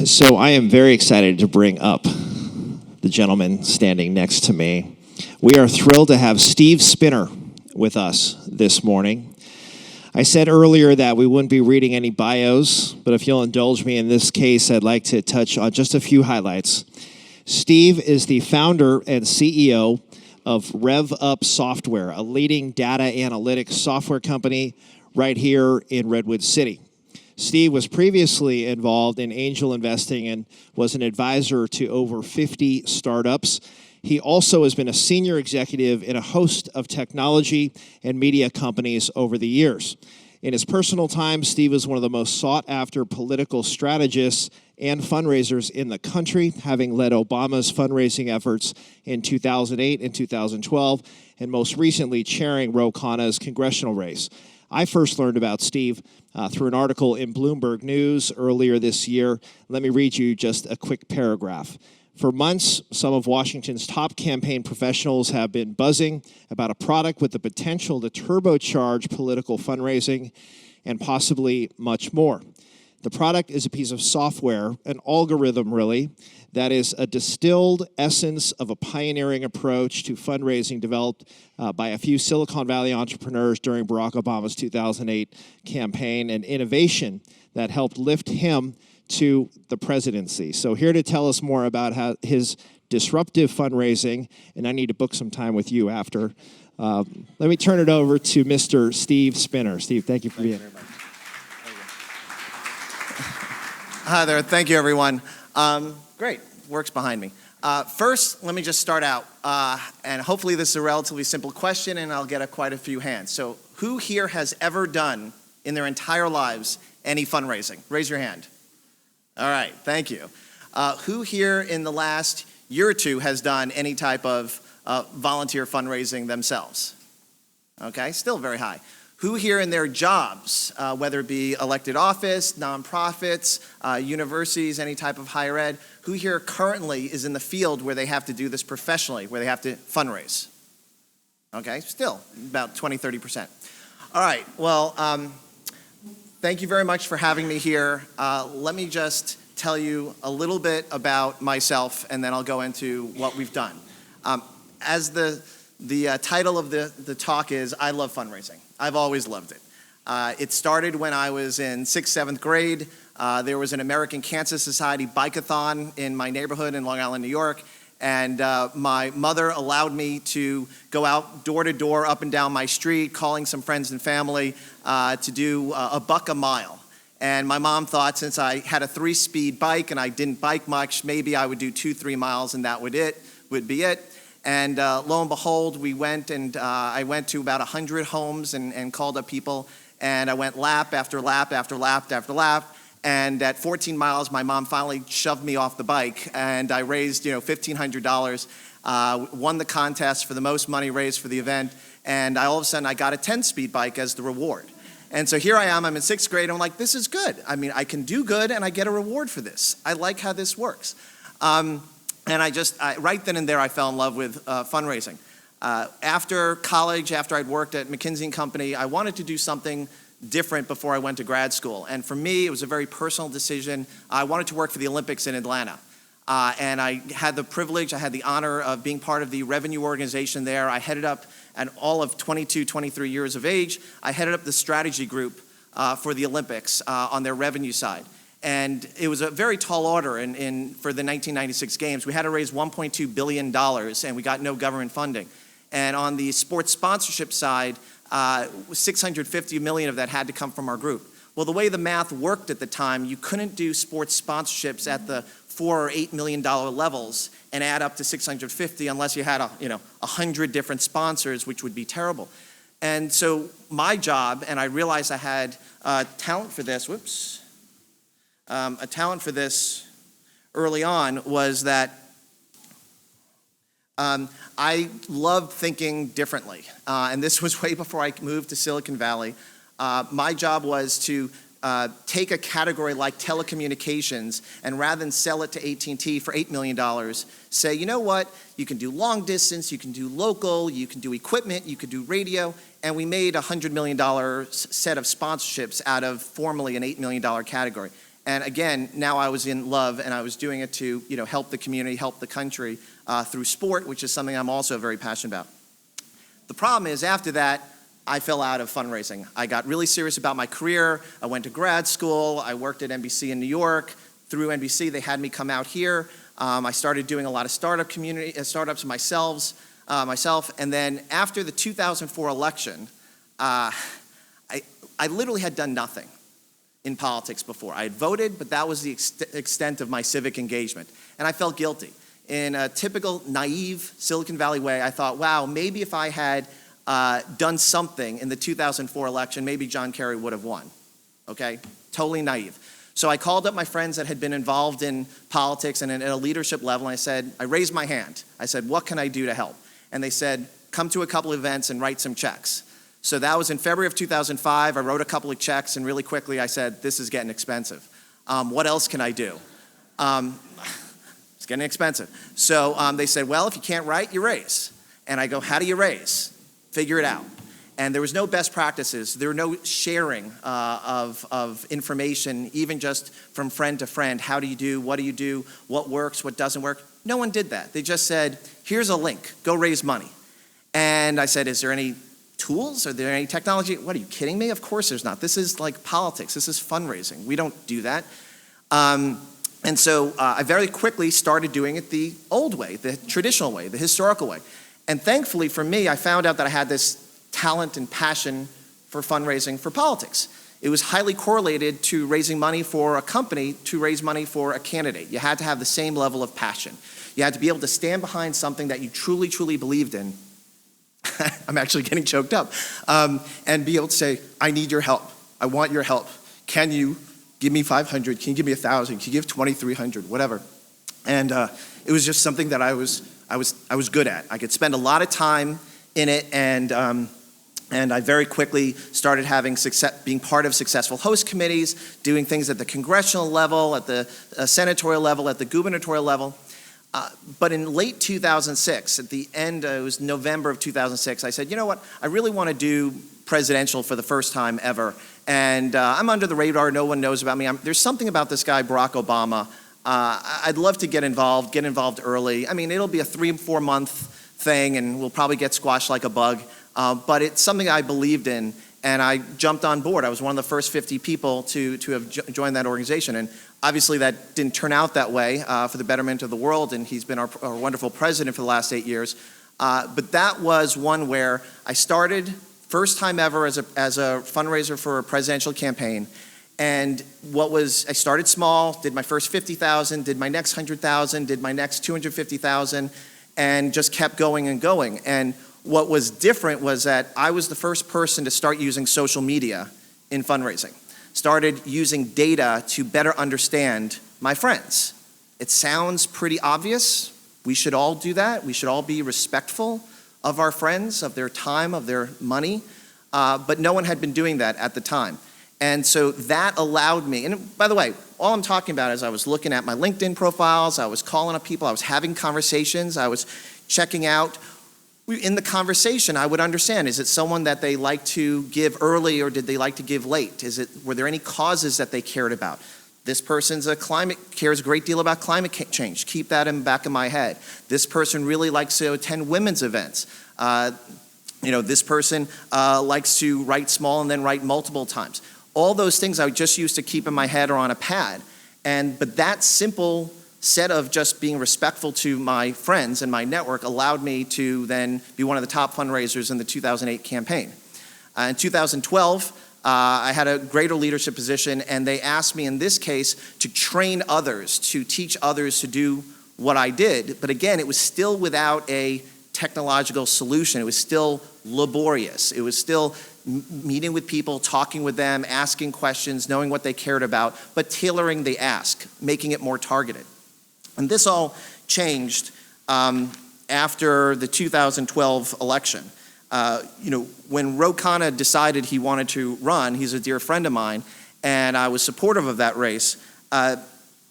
So I am very excited to bring up the gentleman standing next to me. We are thrilled to have Steve Spinner with us this morning. I said earlier that we wouldn't be reading any bios, but if you'll indulge me in this case, I'd like to touch on just a few highlights. Steve is the founder and CEO of RevUp Software, a leading data analytics software company right here in Redwood City. Steve was previously involved in angel investing and was an advisor to over 50 startups. He also has been a senior executive in a host of technology and media companies over the years. In his personal time, Steve is one of the most sought-after political strategists and fundraisers in the country, having led Obama's fundraising efforts in 2008 and 2012, and most recently chairing Ro Khanna's congressional race. I first learned about Steve through an article in Bloomberg News earlier this year. Let me read you just a quick paragraph. For months, some of Washington's top campaign professionals have been buzzing about a product with the potential to turbocharge political fundraising and possibly much more. The product is a piece of software, an algorithm really, that is a distilled essence of a pioneering approach to fundraising developed by a few Silicon Valley entrepreneurs during Barack Obama's 2008 campaign, an innovation that helped lift him to the presidency. So here to tell us more about his disruptive fundraising, and I need to book some time with you after. Let me turn it over to Mr. Steve Spinner. Steve, thank you for being here. Hi there. Thank you, everyone. Great. Works behind me. First, let me just start out, and hopefully this is a relatively simple question, and I'll get quite a few hands. So who here has ever done, in their entire lives, any fundraising? Raise your hand. All right. Thank you. Who here in the last year or two has done any type of volunteer fundraising themselves? Okay. Still very high. Who here in their jobs, whether it be elected office, nonprofits, universities, any type of higher ed, who here currently is in the field where they have to do this professionally, where they have to fundraise? Okay, still about 20, 30%. All right, well, thank you very much for having me here. Let me just tell you a little bit about myself, and then I'll go into what we've done. As the title of the talk is, I love fundraising. I've always loved it. It started when I was in 6th, 7th grade. There was an American Cancer Society bike-a-thon in my neighborhood in Long Island, New York, and my mother allowed me to go out door to door, up and down my street, calling some friends and family to do $1 a mile. And my mom thought since I had a 3-speed bike and I didn't bike much, maybe I would do 2-3 miles and that would be it. And lo and behold, we went and I went to about 100 homes and called up people. And I went lap after lap after lap after lap. And at 14 miles, my mom finally shoved me off the bike. And I raised, $1,500, won the contest for the most money raised for the event. And all of a sudden, I got a 10-speed bike as the reward. And so here I am, I'm in 6th grade. I'm like, this is good. I mean, I can do good and I get a reward for this. I like how this works. And right then and there, I fell in love with fundraising. After college, after I'd worked at McKinsey & Company, I wanted to do something different before I went to grad school. And for me, it was a very personal decision. I wanted to work for the Olympics in Atlanta. And I had the privilege, I had the honor of being part of the revenue organization there. I headed up, at all of 22, 23 years of age, I headed up the strategy group for the Olympics on their revenue side. And it was a very tall order for the 1996 games. We had to raise $1.2 billion, and we got no government funding. And on the sports sponsorship side, $650 million of that had to come from our group. Well, the way the math worked at the time, you couldn't do sports sponsorships at the $4 or $8 million levels and add up to 650 unless you had 100 different sponsors, which would be terrible. And so my job, and I realized I had talent for this. A talent for this early on was that I loved thinking differently. And this was way before I moved to Silicon Valley. My job was to take a category like telecommunications and rather than sell it to AT&T for $8 million, say, you know what, you can do long distance, you can do local, you can do equipment, you can do radio, and we made a $100 million set of sponsorships out of formerly an $8 million category. And again, now I was in love, and I was doing it to help the community, help the country through sport, which is something I'm also very passionate about. The problem is, after that, I fell out of fundraising. I got really serious about my career. I went to grad school. I worked at NBC in New York. Through NBC, they had me come out here. I started doing a lot of startups myself. And then after the 2004 election, I literally had done nothing in politics before. I had voted, but that was the extent of my civic engagement. And I felt guilty. In a typical naive Silicon Valley way, I thought, wow, maybe if I had done something in the 2004 election, maybe John Kerry would have won. Okay? Totally naive. So I called up my friends that had been involved in politics and at a leadership level, and I raised my hand. I said, what can I do to help? And they said, come to a couple events and write some checks. So that was in February of 2005. I wrote a couple of checks, and really quickly I said, this is getting expensive. What else can I do? It's getting expensive. So they said, well, if you can't write, you raise. And I go, how do you raise? Figure it out. And there was no best practices. There were no sharing of information, even just from friend to friend. How do you do? What do you do? What works? What doesn't work? No one did that. They just said, here's a link. Go raise money. And I said, is there any tools? Are there any technology? What, are you kidding me? Of course there's not. This is like politics. This is fundraising. We don't do that. And so I very quickly started doing it the old way, the traditional way, the historical way. And thankfully for me, I found out that I had this talent and passion for fundraising for politics. It was highly correlated to raising money for a company to raise money for a candidate. You had to have the same level of passion. You had to be able to stand behind something that you truly, truly believed in. I'm actually getting choked up. And be able to say, I need your help. I want your help. Can you give me 500? Can you give me 1,000? Can you give 2,300? Whatever. And it was just something that I was good at. I could spend a lot of time in it, and I very quickly started having success, being part of successful host committees, doing things at the congressional level, at the senatorial level, at the gubernatorial level. But in late 2006, at the end, it was November of 2006, I said, you know what, I really want to do presidential for the first time ever. And I'm under the radar, no one knows about me. There's something about this guy, Barack Obama. I'd love to get involved early. I mean, it'll be a 3-4 month thing, and we'll probably get squashed like a bug. But it's something I believed in, and I jumped on board. I was one of the first 50 people to have joined that organization. And obviously that didn't turn out that way for the betterment of the world, and he's been our wonderful president for the last 8 years. But that was one where I started, first time ever as a fundraiser for a presidential campaign. And I started small, did my first 50,000, did my next 100,000, did my next 250,000, and just kept going and going. And what was different was that I was the first person to start using social media in fundraising. Started using data to better understand my friends. It sounds pretty obvious. We should all do that. We should all be respectful of our friends, of their time, of their money. But no one had been doing that at the time. And so that allowed me, and by the way, all I'm talking about is I was looking at my LinkedIn profiles, I was calling up people, I was having conversations, I was checking out. In the conversation, I would understand, is it someone that they like to give early or did they like to give late? Were there any causes that they cared about? This person's cares a great deal about climate change. Keep that in the back of my head. This person really likes to attend women's events. This person likes to write small and then write multiple times. All those things I just used to keep in my head or on a pad. But that simple set of just being respectful to my friends and my network allowed me to then be one of the top fundraisers in the 2008 campaign. In 2012, I had a greater leadership position, and they asked me in this case to train others, to teach others to do what I did. But again, it was still without a technological solution. It was still laborious. It was still meeting with people, talking with them, asking questions, knowing what they cared about, but tailoring the ask, making it more targeted. And this all changed after the 2012 election. When Ro Khanna decided he wanted to run, he's a dear friend of mine, and I was supportive of that race,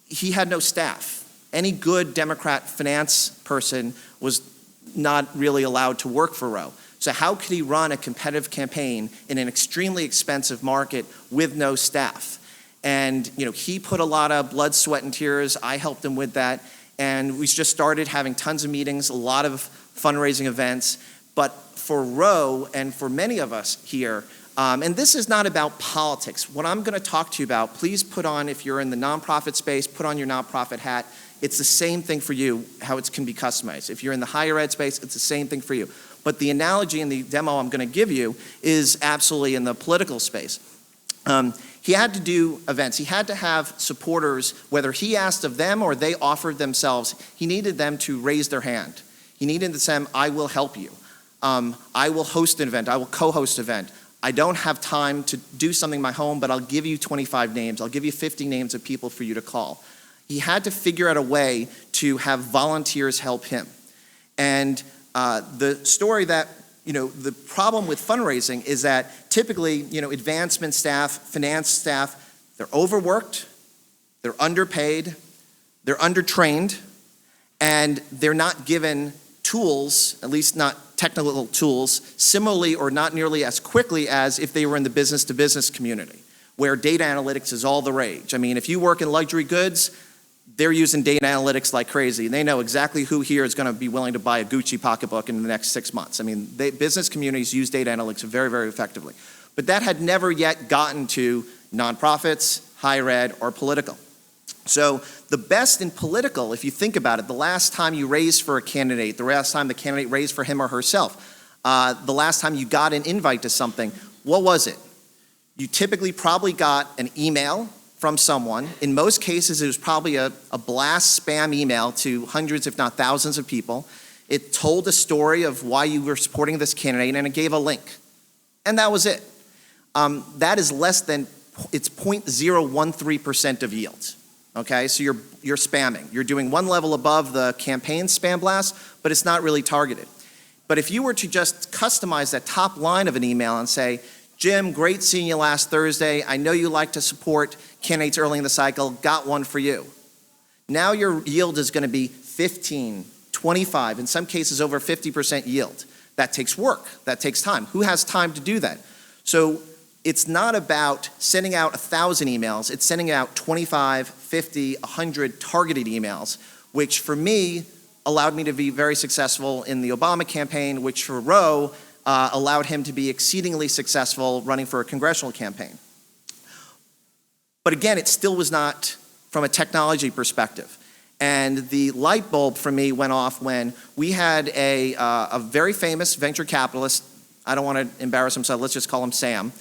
he had no staff. Any good Democrat finance person was not really allowed to work for Ro. So how could he run a competitive campaign in an extremely expensive market with no staff? And he put a lot of blood, sweat, and tears. I helped him with that. And we just started having tons of meetings, a lot of fundraising events. But for Ro and for many of us here, and this is not about politics. What I'm going to talk to you about, please put on, if you're in the nonprofit space, put on your nonprofit hat. It's the same thing for you, how it can be customized. If you're in the higher ed space, it's the same thing for you. But the analogy in the demo I'm going to give you is absolutely in the political space. He had to do events. He had to have supporters, whether he asked of them or they offered themselves, he needed them to raise their hand. He needed to say, I will help you. I will host an event. I will co-host an event. I don't have time to do something in my home, but I'll give you 25 names. I'll give you 50 names of people for you to call. He had to figure out a way to have volunteers help him. And the story that the problem with fundraising is that typically, advancement staff, finance staff, they're overworked, they're underpaid, they're undertrained, and they're not given tools, at least not technical tools, similarly or not nearly as quickly as if they were in the business-to-business community, where data analytics is all the rage. I mean, if you work in luxury goods, they're using data analytics like crazy. They know exactly who here is going to be willing to buy a Gucci pocketbook in the next 6 months. I mean, business communities use data analytics very, very effectively. But that had never yet gotten to nonprofits, higher ed, or political. So the best in political, if you think about it, the last time you raised for a candidate, the last time the candidate raised for him or herself, the last time you got an invite to something, what was it? You typically probably got an email from someone. In most cases, it was probably a blast spam email to hundreds, if not thousands of people. It told a story of why you were supporting this candidate, and it gave a link. And that was it. That is less than, it's 0.013% of yield. Okay, so you're spamming. You're doing one level above the campaign spam blast, but it's not really targeted. But if you were to just customize that top line of an email and say, Jim, great seeing you last Thursday. I know you like to support candidates early in the cycle. Got one for you. Now your yield is going to be 15, 25, in some cases over 50% yield. That takes work. That takes time. Who has time to do that? So it's not about sending out 1,000 emails. It's sending out 25, 50, 100 targeted emails, which for me allowed me to be very successful in the Obama campaign, which for Ro allowed him to be exceedingly successful running for a congressional campaign. But again, it still was not from a technology perspective. And the light bulb for me went off when we had a very famous venture capitalist, I don't want to embarrass him, so let's just call him Sam.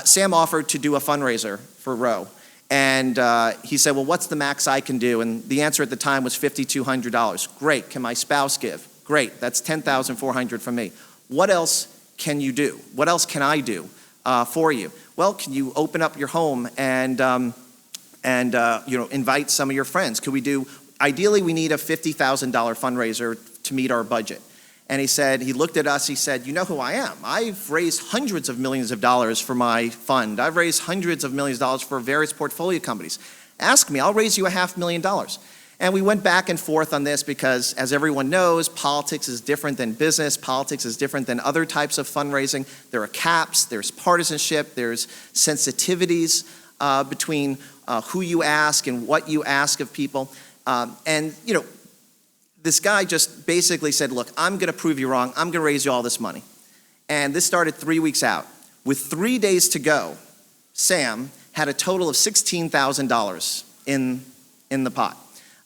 Sam offered to do a fundraiser for Ro. And he said, well, what's the max I can do? And the answer at the time was $5,200. Great, can my spouse give? Great, that's $10,400 from me. What else can you do? What else can I do for you? Well, can you open up your home and invite some of your friends? Could we do, ideally we need a $50,000 fundraiser to meet our budget. And he said, he looked at us, he said, you know who I am. I've raised hundreds of millions of dollars for my fund. I've raised hundreds of millions of dollars for various portfolio companies. Ask me, I'll raise you $500,000. And we went back and forth on this because, as everyone knows, politics is different than business. Politics is different than other types of fundraising. There are caps, there's partisanship, there's sensitivities between who you ask and what you ask of people. This guy just basically said, look, I'm going to prove you wrong. I'm going to raise you all this money. And this started 3 weeks out. With 3 days to go, Sam had a total of $16,000 in the pot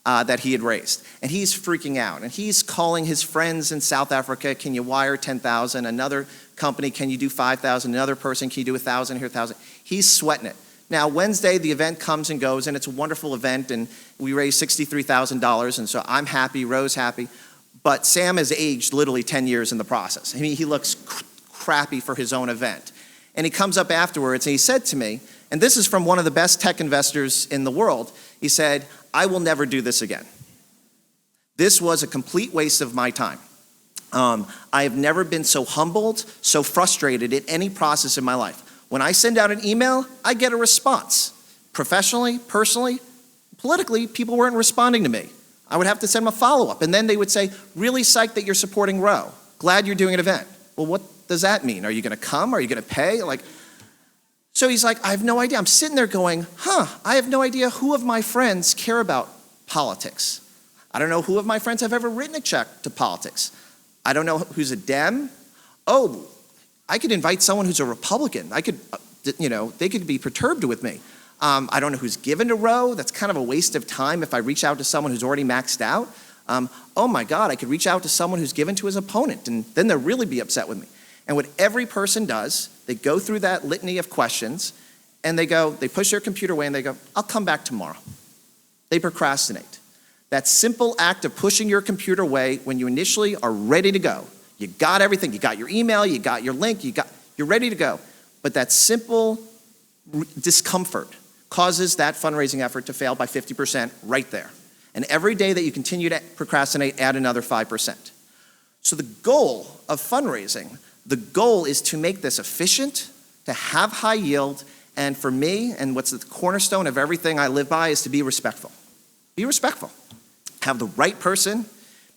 that he had raised. And he's freaking out. And he's calling his friends in South Africa, can you wire $10,000? Another company, can you do $5,000? Another person, can you do $1,000 here, $1,000? He's sweating it. Now, Wednesday, the event comes and goes, and it's a wonderful event, and we raised $63,000, and so I'm happy, Ro's happy. But Sam has aged literally 10 years in the process. I mean, he looks crappy for his own event. And he comes up afterwards, and he said to me, and this is from one of the best tech investors in the world, he said, I will never do this again. This was a complete waste of my time. I have never been so humbled, so frustrated at any process in my life. When I send out an email, I get a response. Professionally, personally, politically, people weren't responding to me. I would have to send them a follow-up, and then they would say, really psyched that you're supporting Ro. Glad you're doing an event. Well, what does that mean? Are you going to come? Are you going to pay? So he's like, I have no idea. I'm sitting there going, I have no idea who of my friends care about politics. I don't know who of my friends have ever written a check to politics. I don't know who's a Dem. Oh, I could invite someone who's a Republican. I could, they could be perturbed with me. I don't know who's given to Roe. That's kind of a waste of time if I reach out to someone who's already maxed out. Oh my God, I could reach out to someone who's given to his opponent, and then they'll really be upset with me. And what every person does, they go through that litany of questions, and they push their computer away, and they go, I'll come back tomorrow. They procrastinate. That simple act of pushing your computer away when you initially are ready to go. You got everything. You got your email, you got your link, you're ready to go. But that simple discomfort causes that fundraising effort to fail by 50% right there. And every day that you continue to procrastinate, add another 5%. So the goal of fundraising, the goal is to make this efficient, to have high yield, and for me, and what's the cornerstone of everything I live by, is to be respectful. Be respectful. Have the right person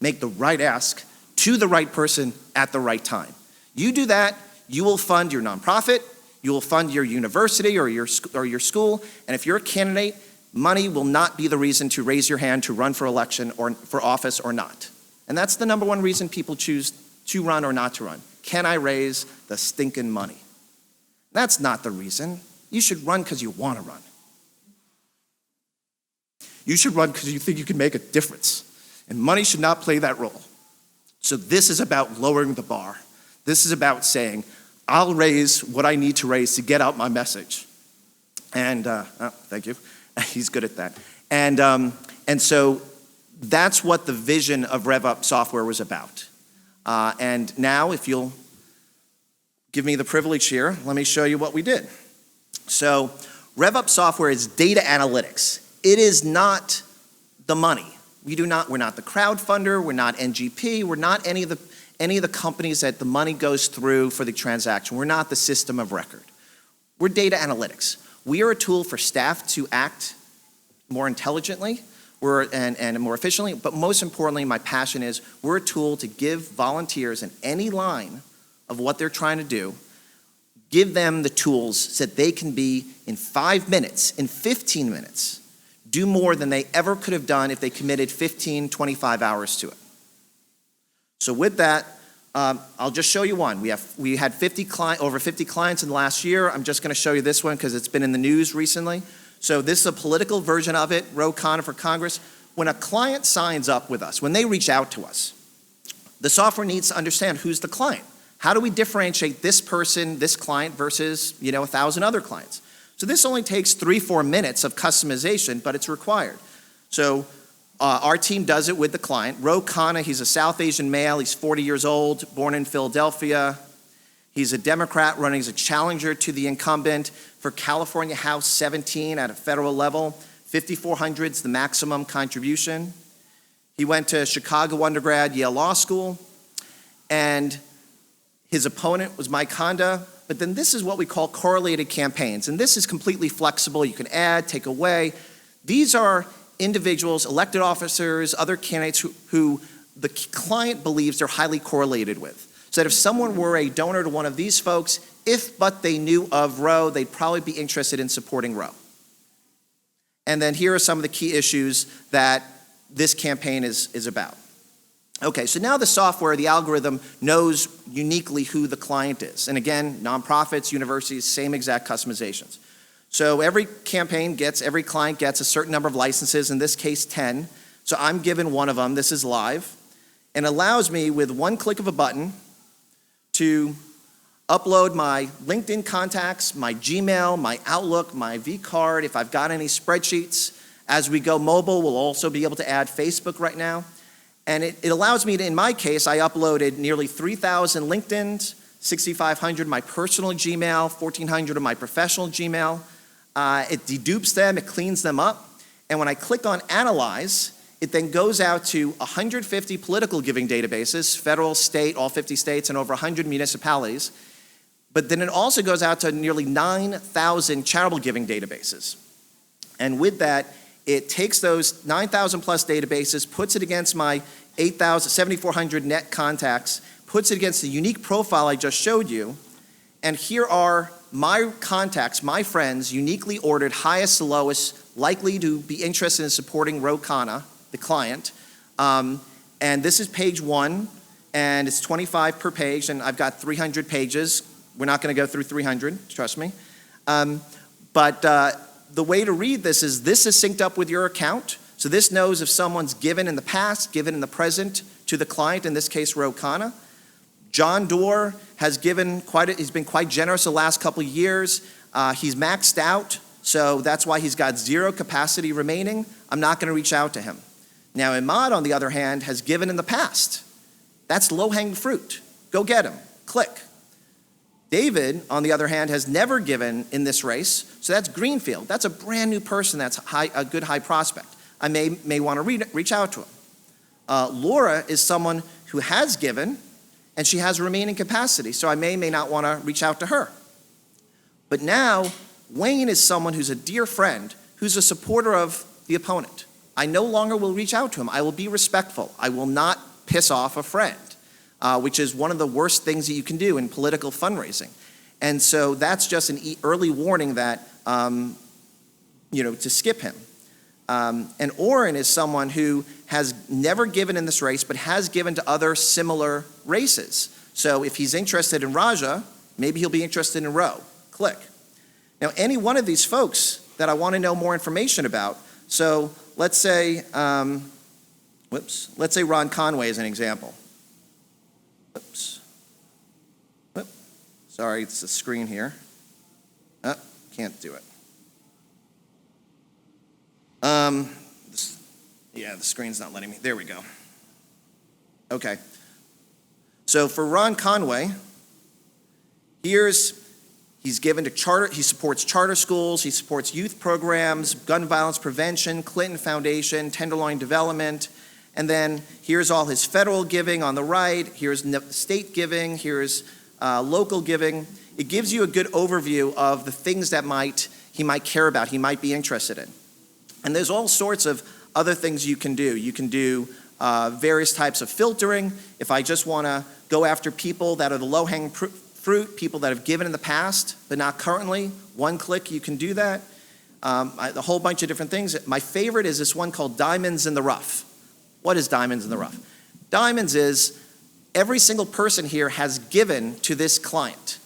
make the right ask to the right person at the right time. You do that, you will fund your nonprofit, you will fund your university or your school, and if you're a candidate, money will not be the reason to raise your hand to run for election or for office or not. And that's the number one reason people choose to run or not to run. Can I raise the stinking money? That's not the reason. You should run because you want to run. You should run because you think you can make a difference. And money should not play that role. So this is about lowering the bar. This is about saying, I'll raise what I need to raise to get out my message. And, thank you. He's good at that. And so that's what the vision of RevUp software was about. And now, if you'll give me the privilege here, let me show you what we did. So RevUp software is data analytics. It is not the money. We're not the crowdfunder, we're not NGP, we're not any of the companies that the money goes through for the transaction. We're not the system of record. We're data analytics. We are a tool for staff to act more intelligently and more efficiently, but most importantly, my passion is we're a tool to give volunteers in any line of what they're trying to do, give them the tools so that they can be in 5 minutes, in 15 minutes, do more than they ever could have done if they committed 15, 25 hours to it. So with that, I'll just show you one. We had over 50 clients in the last year. I'm just going to show you this one because it's been in the news recently. So this is a political version of it, Ro Khanna for Congress. When a client signs up with us, when they reach out to us, the software needs to understand who's the client. How do we differentiate this person, this client, versus 1,000 other clients? So this only takes 3-4 minutes of customization, but it's required. So our team does it with the client. Ro Khanna, he's a South Asian male. He's 40 years old, born in Philadelphia. He's a Democrat running as a challenger to the incumbent for California House 17 at a federal level. 5,400 is the maximum contribution. He went to Chicago undergrad, Yale Law School, and his opponent was Mike Honda. But then this is what we call correlated campaigns, and this is completely flexible. You can add, take away. These are individuals, elected officers, other candidates who the client believes they're highly correlated with. So that if someone were a donor to one of these folks, if but they knew of Roe, they'd probably be interested in supporting Roe. And then here are some of the key issues that this campaign is about. Okay, so now the software, the algorithm, knows uniquely who the client is. And again, nonprofits, universities, same exact customizations. So every client gets a certain number of licenses, in this case 10. So I'm given one of them, this is live, and allows me with one click of a button to upload my LinkedIn contacts, my Gmail, my Outlook, my vCard, if I've got any spreadsheets. As we go mobile, we'll also be able to add Facebook right now. And it allows me to, in my case, I uploaded nearly 3,000 LinkedIns, 6,500 my personal Gmail, 1,400 of my professional Gmail. It dedupes them, it cleans them up. And when I click on Analyze, it then goes out to 150 political giving databases, federal, state, all 50 states, and over 100 municipalities. But then it also goes out to nearly 9,000 charitable giving databases. And with that, it takes those 9,000 plus databases, puts it against my 7,400 net contacts, puts it against the unique profile I just showed you, and here are my contacts, my friends, uniquely ordered highest to lowest, likely to be interested in supporting Ro Khanna, the client. And this is page 1, and it's 25 per page, and I've got 300 pages. We're not going to go through 300, trust me. But the way to read this is synced up with your account. So this knows if someone's given in the past, given in the present to the client, in this case, Ro Khanna. John Doerr has given he's been quite generous the last couple of years. He's maxed out, so that's why he's got 0 capacity remaining. I'm not going to reach out to him. Now, Imad, on the other hand, has given in the past. That's low-hanging fruit. Go get him. Click. David, on the other hand, has never given in this race, so that's greenfield. That's a brand new person that's a good high prospect. I may want to reach out to him. Laura is someone who has given, and she has remaining capacity, so I may not want to reach out to her. But now, Wayne is someone who's a dear friend, who's a supporter of the opponent. I no longer will reach out to him. I will be respectful. I will not piss off a friend, which is one of the worst things that you can do in political fundraising. And so that's just an early warning that, to skip him. And Oren is someone who has never given in this race, but has given to other similar races. So if he's interested in Raja, maybe he'll be interested in Ro. Click. Now, any one of these folks that I want to know more information about, so let's say, let's say Ron Conway is an example. Sorry, it's the screen here. Can't do it. The screen's not letting me. There we go. Okay. So for Ron Conway, he's given to he supports charter schools, he supports youth programs, gun violence prevention, Clinton Foundation, Tenderloin Development, and then here's all his federal giving on the right, here's state giving, here's local giving. It gives you a good overview of the things that he might care about, he might be interested in. And there's all sorts of other things you can do. You can do various types of filtering. If I just want to go after people that are the low-hanging fruit, people that have given in the past but not currently, one click you can do that. A whole bunch of different things. My favorite is this one called Diamonds in the Rough. What is Diamonds in the Rough? Diamonds is every single person here has given to this client.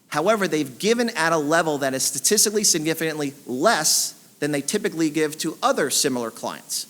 However, they've given at a level that is statistically significantly less than they typically give to other similar clients.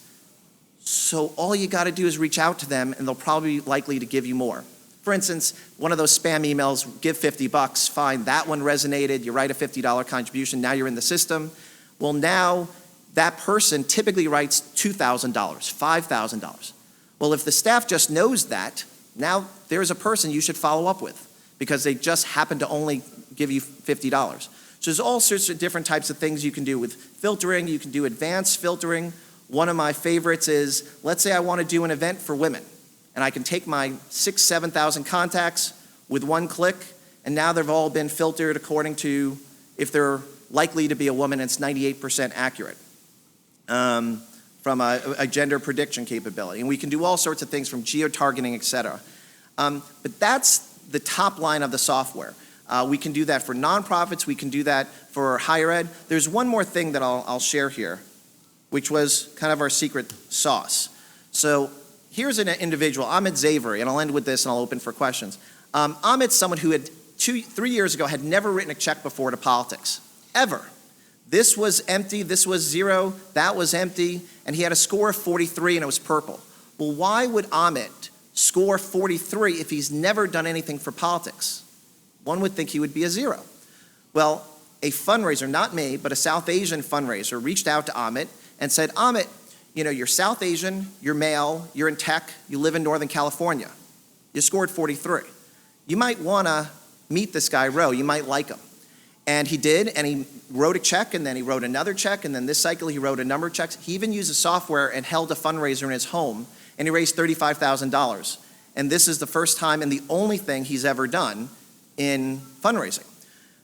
So all you got to do is reach out to them, and they'll probably be likely to give you more. For instance, one of those spam emails, give $50, fine, that one resonated, you write a $50 contribution, now you're in the system. Well, now that person typically writes $2,000, $5,000. Well, if the staff just knows that, now there's a person you should follow up with because they just happen to only give you $50. So there's all sorts of different types of things you can do with filtering. You can do advanced filtering. One of my favorites is, let's say I want to do an event for women, and I can take my 6,000, 7,000 contacts with one click, and now they've all been filtered according to if they're likely to be a woman, and it's 98% accurate from a gender prediction capability. And we can do all sorts of things from geo-targeting, et cetera. But that's the top line of the software. We can do that for nonprofits. We can do that for higher ed. There's one more thing that I'll share here, which was kind of our secret sauce. So here's an individual, Amit Zavery, and I'll end with this and I'll open for questions. Amit's someone who had 3 years ago had never written a check before to politics, ever. This was empty, this was 0, that was empty, and he had a score of 43 and it was purple. Well, why would Amit score 43 if he's never done anything for politics? One would think he would be a 0. Well, a fundraiser, not me, but a South Asian fundraiser reached out to Amit and said, Amit, you're South Asian, you're male, you're in tech, you live in Northern California. You scored 43. You might want to meet this guy, Ro. You might like him. And he did, and he wrote a check, and then he wrote another check, and then this cycle he wrote a number of checks. He even used the software and held a fundraiser in his home, and he raised $35,000. And this is the first time and the only thing he's ever done in fundraising.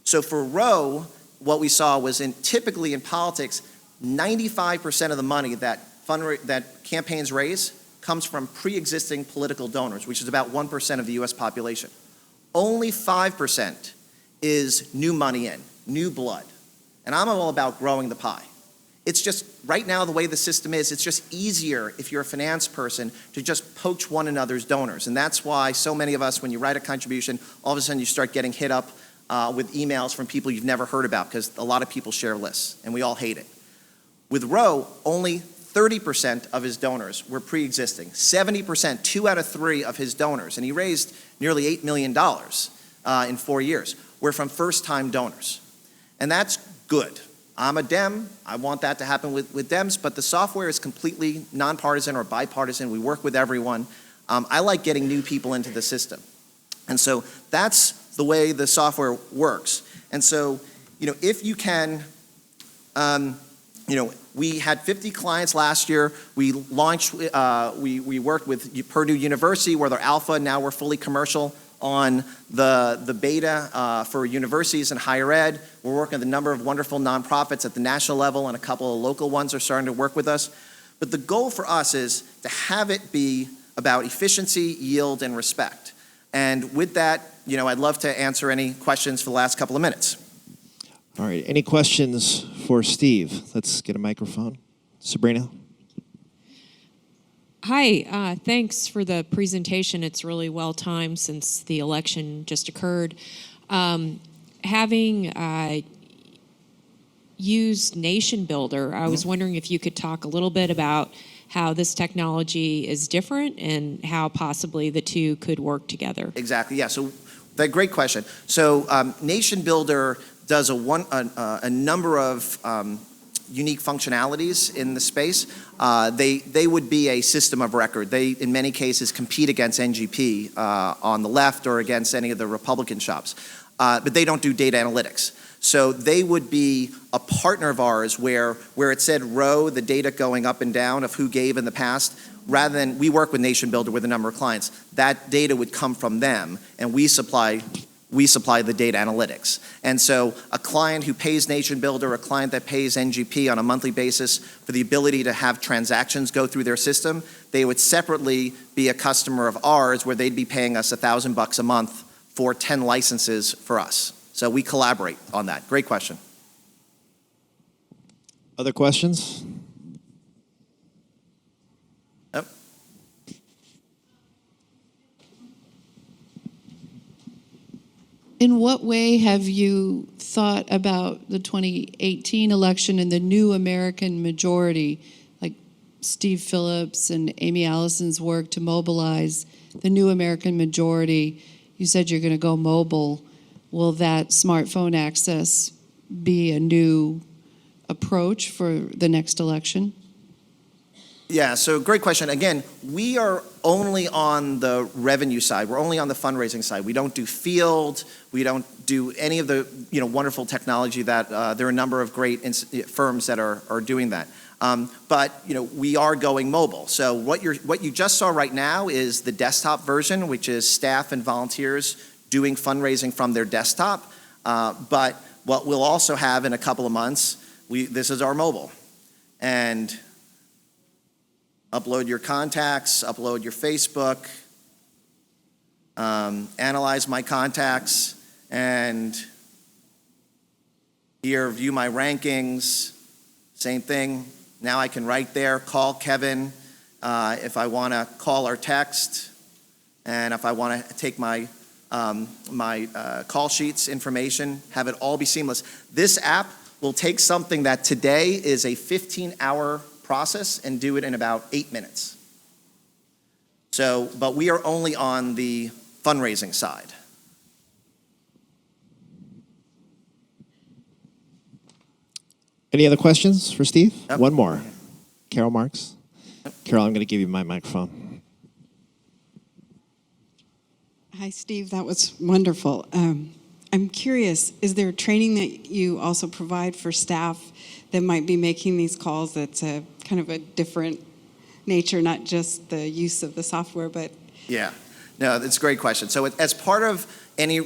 So for Ro, what we saw was typically in politics, 95% of the money that campaigns raise comes from pre-existing political donors, which is about 1% of the US population. Only 5% is new money in, new blood. And I'm all about growing the pie. It's just, right now, the way the system is, it's just easier if you're a finance person to just poach one another's donors. And that's why so many of us, when you write a contribution, all of a sudden you start getting hit up with emails from people you've never heard about, because a lot of people share lists, and we all hate it. With Ro, only 30% of his donors were pre-existing. 70%, 2 out of 3 of his donors, and he raised nearly $8 million in 4 years, were from first-time donors. And that's good. I'm a Dem. I want that to happen with Dems, but the software is completely nonpartisan or bipartisan. We work with everyone. I like getting new people into the system. And so that's the way the software works. And so, if you can, we had 50 clients last year. We launched, we worked with Purdue University, where they're alpha. Now we're fully commercial on the beta for universities and higher ed. We're working with a number of wonderful nonprofits at the national level, and a couple of local ones are starting to work with us. But the goal for us is to have it be about efficiency, yield, and respect. And with that, I'd love to answer any questions for the last couple of minutes. All right, any questions for Steve? Let's get a microphone. Sabrina? Hi, thanks for the presentation. It's really well timed since the election just occurred. Having used Nation Builder, I was wondering if you could talk a little bit about how this technology is different and how possibly the two could work together. Exactly, yeah, so great question. So Nation Builder does a number of unique functionalities in the space. They would be a system of record. They, in many cases, compete against NGP on the left or against any of the Republican shops. But they don't do data analytics. So they would be a partner of ours where it said row, the data going up and down of who gave in the past, rather than, we work with Nation Builder with a number of clients, that data would come from them, and we supply the data analytics. And so a client who pays Nation Builder, a client that pays NGP on a monthly basis for the ability to have transactions go through their system, they would separately be a customer of ours where they'd be paying us $1,000 a month for 10 licenses for us. So we collaborate on that. Great question. Other questions? Yep. In what way have you thought about the 2018 election and the new American majority, like Steve Phillips and Amy Allison's work to mobilize the new American majority? You said you're going to go mobile. Will that smartphone access be a new approach for the next election? Yeah, so great question. Again, we are only on the revenue side. We're only on the fundraising side. We don't do field. We don't do any of the wonderful technology that there are a number of great firms that are doing that. But we are going mobile. So what you just saw right now is the desktop version, which is staff and volunteers doing fundraising from their desktop. But what we'll also have in a couple of months, this is our mobile. And upload your contacts, upload your Facebook, analyze my contacts, and here, view my rankings, same thing. Now I can write there, call Kevin if I want to call or text, and if I want to take my call sheets information, have it all be seamless. This app will take something that today is a 15-hour process and do it in about 8 minutes. So, but we are only on the fundraising side. Any other questions for Steve? Yep. One more. Carol Marks. Yep. Carol, I'm going to give you my microphone. Hi, Steve. That was wonderful. I'm curious, is there training that you also provide for staff that might be making these calls that's a kind of a different nature, not just the use of the software, but... Yeah. No, that's a great question. So as part of any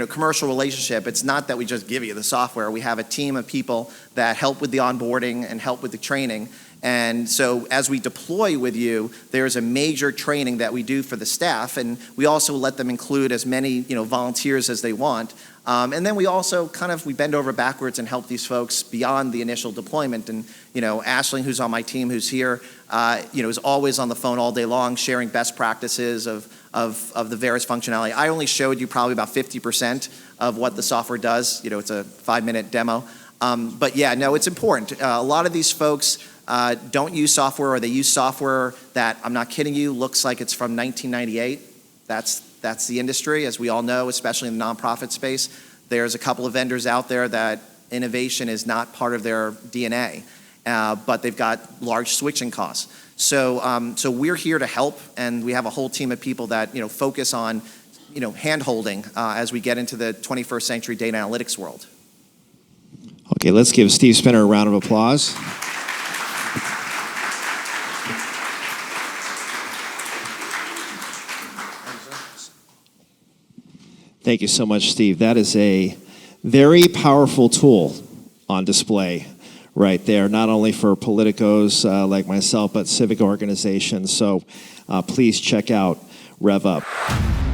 commercial relationship, it's not that we just give you the software. We have a team of people that help with the onboarding and help with the training. And so as we deploy with you, there's a major training that we do for the staff, and we also let them include as many volunteers as they want. And then we also we bend over backwards and help these folks beyond the initial deployment. And Ashling, who's on my team, who's here, is always on the phone all day long, sharing best practices of the various functionality. I only showed you probably about 50% of what the software does. It's a 5-minute demo. But yeah, no, it's important. A lot of these folks don't use software, or they use software that, I'm not kidding you, looks like it's from 1998. That's the industry, as we all know, especially in the nonprofit space. There's a couple of vendors out there that innovation is not part of their DNA, but they've got large switching costs. So we're here to help, and we have a whole team of people that focus on hand-holding as we get into the 21st century data analytics world. Okay, let's give Steve Spinner a round of applause. Thank you so much, Steve. That is a very powerful tool on display right there, not only for politicos like myself, but civic organizations. So please check out RevUp.